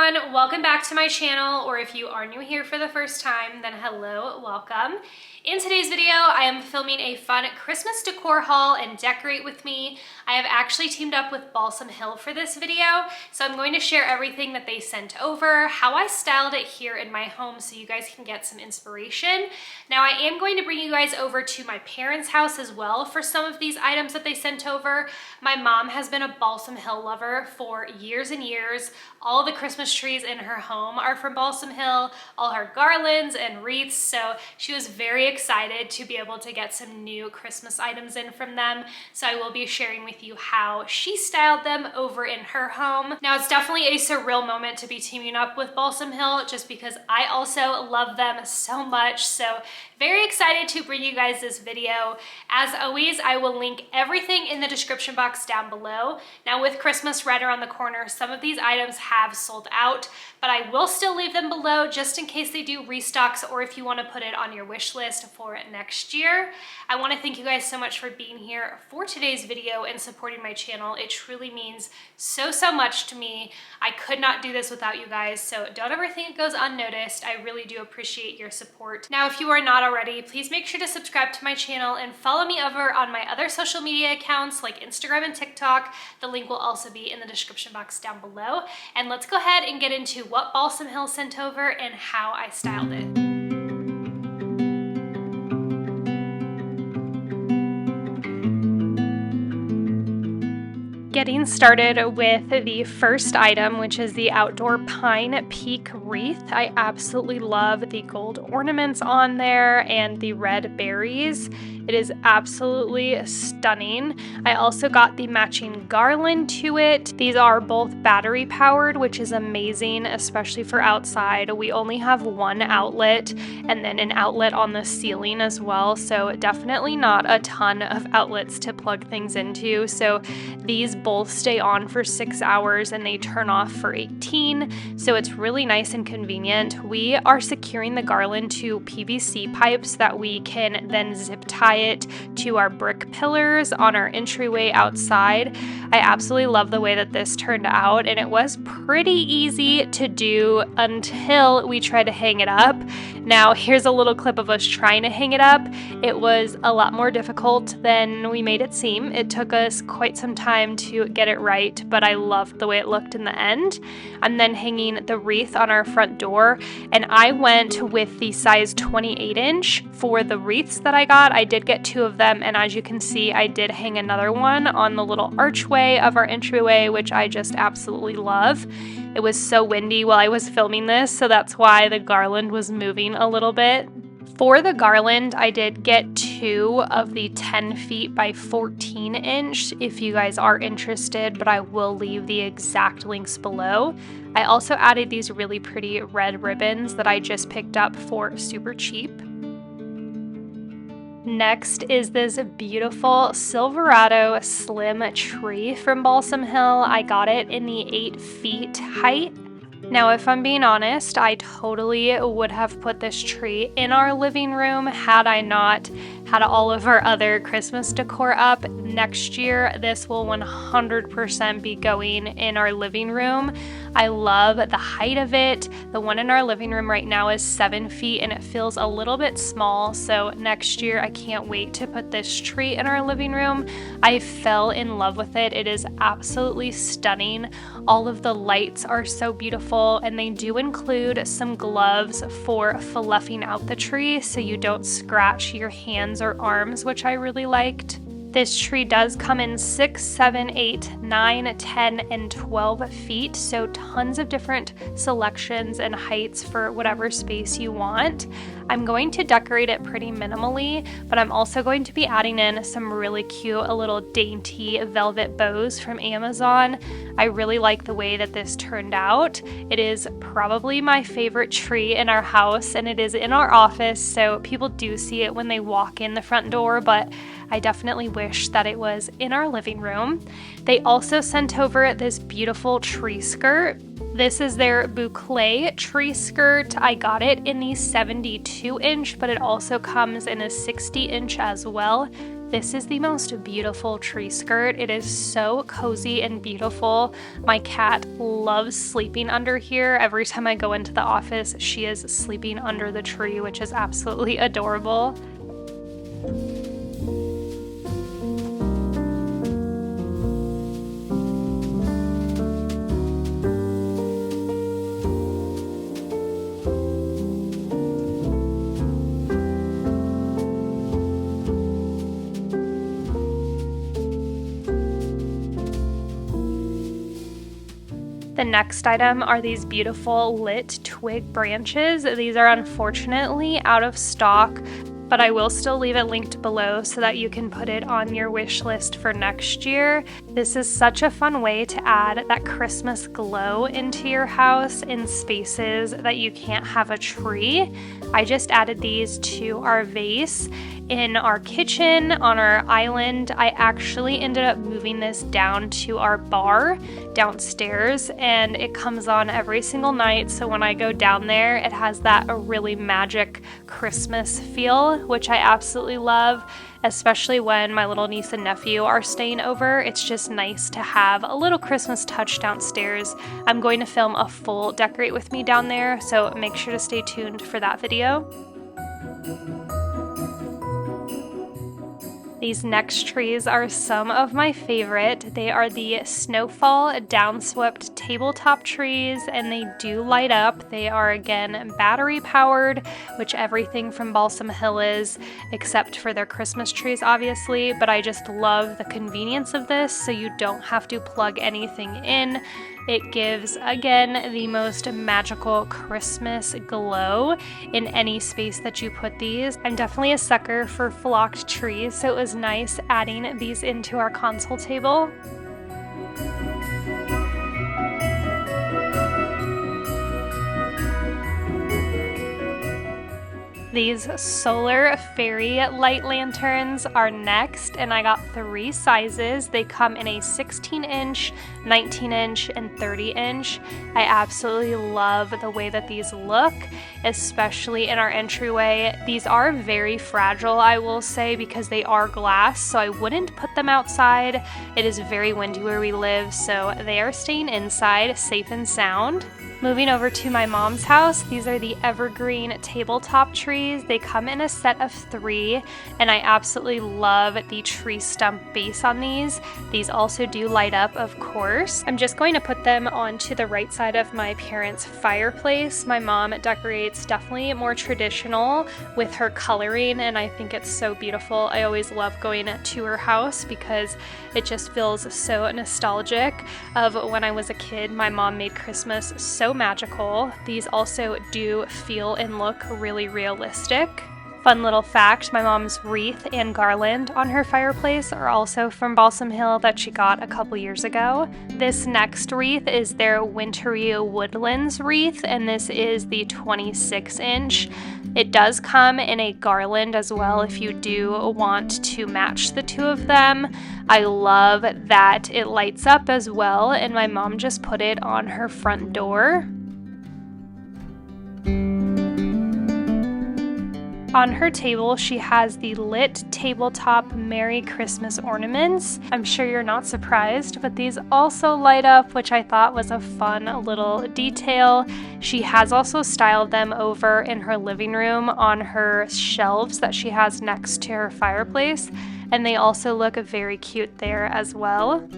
everyone, welcome back to my channel, or if you are new here for the first time, then hello, welcome. In today's video, I am filming a fun Christmas decor haul and decorate with me. I have actually teamed up with Balsam Hill for this video, so I'm going to share everything that they sent over, how I styled it here in my home so you guys can get some inspiration. Now I am going to bring you guys over to my parents' house as well for some of these items that they sent over. My mom has been a Balsam Hill lover for years and years. All the Christmas trees in her home are from Balsam Hill, all her garlands and wreaths, so she was very excited to be able to get some new Christmas items in from them. So I will be sharing with you how she styled them over in her home. Now it's definitely a surreal moment to be teaming up with Balsam Hill just because I also love them so much. So very excited to bring you guys this video. As always, I will link everything in the description box down below. Now with Christmas right around the corner, some of these items have sold out, but I will still leave them below just in case they do restocks or if you want to put it on your wish list for next year. I want to thank you guys so much for being here for today's video and supporting my channel. It truly means so much to me. I could not do this without you guys, so don't ever think it goes unnoticed. I really do appreciate your support. Now, if you are not already, please make sure to subscribe to my channel and follow me over on my other social media accounts like Instagram and TikTok. The link will also be in the description box down below. And let's go ahead and get into what Balsam Hill sent over and how I styled it. Getting started with the first item, which is the outdoor pine peak wreath. I absolutely love the gold ornaments on there and the red berries. It is absolutely stunning. I also got the matching garland to it. These are both battery powered, which is amazing, especially for outside. We only have one outlet and then an outlet on the ceiling as well, so definitely not a ton of outlets to plug things into. So these both stay on for 6 hours and they turn off for 18, so it's really nice and convenient. We are securing the garland to PVC pipes that we can then zip tie it to our brick pillars on our entryway outside. I absolutely love the way that this turned out, and it was pretty easy to do until we tried to hang it up. Now here's a little clip of us trying to hang it up. It was a lot more difficult than we made it seem. It took us quite some time to get it right, but I loved the way it looked in the end. I'm then hanging the wreath on our front door, and I went with the size 28 inch for the wreaths that I got. I did get 2 of them, and as you can see, I did hang another one on the little archway of our entryway, which I just absolutely love. It was so windy while I was filming this, so that's why the garland was moving a little bit. For the garland, I did get 2 of the 10 feet by 14 inch if you guys are interested, but I will leave the exact links below. I also added these really pretty red ribbons that I just picked up for super cheap. Next is this beautiful Silverado slim tree from Balsam Hill. I got it in the 8 feet height. Now, if I'm being honest, I totally would have put this tree in our living room had I not had all of our other Christmas decor up. Next year, this will 100% be going in our living room. I love the height of it. The one in our living room right now is 7 feet and it feels a little bit small. So next year, I can't wait to put this tree in our living room. I fell in love with it. It is absolutely stunning. All of the lights are so beautiful, and they do include some gloves for fluffing out the tree so you don't scratch your hands or arms, which I really liked. This tree does come in 6, 7, 8, 9, 10, and 12 feet, so tons of different selections and heights for whatever space you want. I'm going to decorate it pretty minimally, but I'm also going to be adding in some really cute little dainty velvet bows from Amazon. I really like the way that this turned out. It is probably my favorite tree in our house, and it is in our office, so people do see it when they walk in the front door, but I definitely wish that it was in our living room. They also sent over this beautiful tree skirt. This is their boucle tree skirt. I got it in the 72 inch, but it also comes in a 60 inch as well. This is the most beautiful tree skirt. It is so cozy and beautiful. My cat loves sleeping under here. Every time I go into the office, she is sleeping under the tree, which is absolutely adorable. The next item are these beautiful lit twig branches. These are unfortunately out of stock, but I will still leave it linked below so that you can put it on your wish list for next year. This is such a fun way to add that Christmas glow into your house in spaces that you can't have a tree. I just added these to our vase in our kitchen on our island. I actually ended up moving this down to our bar downstairs, and it comes on every single night. So when I go down there, it has that really magic Christmas feel, which I absolutely love, especially when my little niece and nephew are staying over. It's just nice to have a little Christmas touch downstairs. I'm going to film a full decorate with me down there, so make sure to stay tuned for that video. These next trees are some of my favorite. They are the Snowfall Downswept tabletop trees, and they do light up. They are, again, battery powered, which everything from Balsam Hill is, except for their Christmas trees, obviously, but I just love the convenience of this, so you don't have to plug anything in. It gives, again, the most magical Christmas glow in any space that you put these. I'm definitely a sucker for flocked trees, so it was nice adding these into our console table. These solar fairy light lanterns are next, and I got 3 sizes. They come in a 16-inch, 19-inch, and 30-inch. I absolutely love the way that these look, especially in our entryway. These are very fragile, I will say, because they are glass, so I wouldn't put them outside. It is very windy where we live, so they are staying inside, safe and sound. Moving over to my mom's house, these are the evergreen tabletop trees. They come in a set of 3, and I absolutely love the tree stump base on these. These also do light up, of course. I'm just going to put them onto the right side of my parents' fireplace. My mom decorates definitely more traditional with her coloring, and I think it's so beautiful. I always love going to her house because it just feels so nostalgic of when I was a kid. My mom made Christmas so magical. These also do feel and look really realistic. Fun little fact, my mom's wreath and garland on her fireplace are also from Balsam Hill that she got a couple years ago. This next wreath is their Wintry Woodlands wreath, and this is the 26-inch. It does come in a garland as well if you do want to match the two of them. I love that it lights up as well, and my mom just put it on her front door. On her table, she has the lit tabletop Merry Christmas ornaments. I'm sure you're not surprised, but these also light up, which I thought was a fun little detail. She has also styled them over in her living room on her shelves that she has next to her fireplace, and they also look very cute there as well.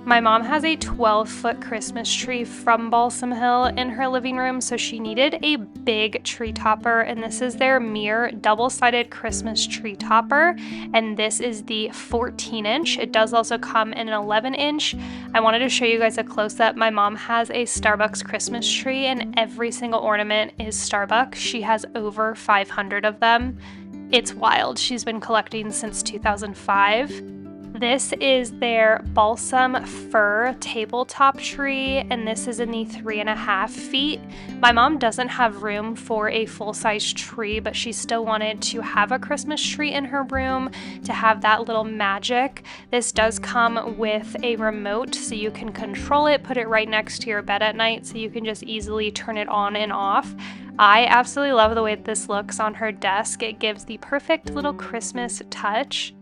My mom has a 12-foot Christmas tree from Balsam Hill in her living room, so she needed a big tree topper, and this is their Mir double-sided Christmas tree topper, and this is the 14-inch. It does also come in an 11-inch. I wanted to show you guys a close-up. My mom has a Starbucks Christmas tree, and every single ornament is Starbucks. She has over 500 of them. It's wild. She's been collecting since 2005. This is their balsam fir tabletop tree, and this is in the 3.5 feet. My mom doesn't have room for a full-size tree, but she still wanted to have a Christmas tree in her room to have that little magic. This does come with a remote, so you can control it, put it right next to your bed at night, so you can just easily turn it on and off. I absolutely love the way that this looks on her desk. It gives the perfect little Christmas touch.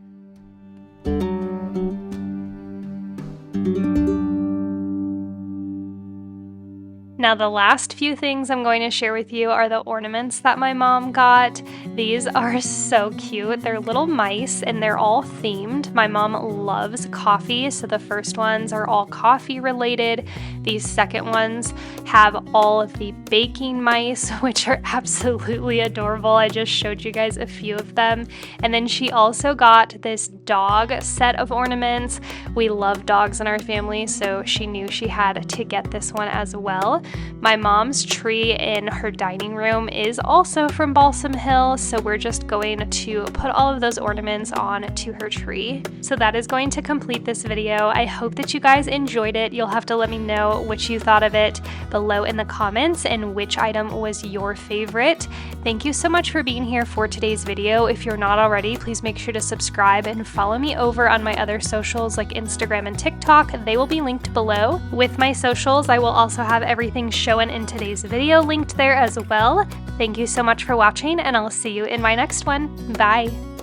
Now the last few things I'm going to share with you are the ornaments that my mom got. These are so cute. They're little mice and they're all themed. My mom loves coffee, so the first ones are all coffee related. These second ones have all of the baking mice, which are absolutely adorable. I just showed you guys a few of them. And then she also got this dog set of ornaments. We love dogs in our family, so she knew she had to get this one as well. My mom's tree in her dining room is also from Balsam Hill, so we're just going to put all of those ornaments on to her tree. So that is going to complete this video. I hope that you guys enjoyed it. You'll have to let me know what you thought of it below in the comments and which item was your favorite. Thank you so much for being here for today's video. If you're not already, please make sure to subscribe and follow me over on my other socials like Instagram and TikTok. They will be linked below. With my socials, I will also have everything shown in today's video linked there as well. Thank you so much for watching, and I'll see you in my next one. Bye!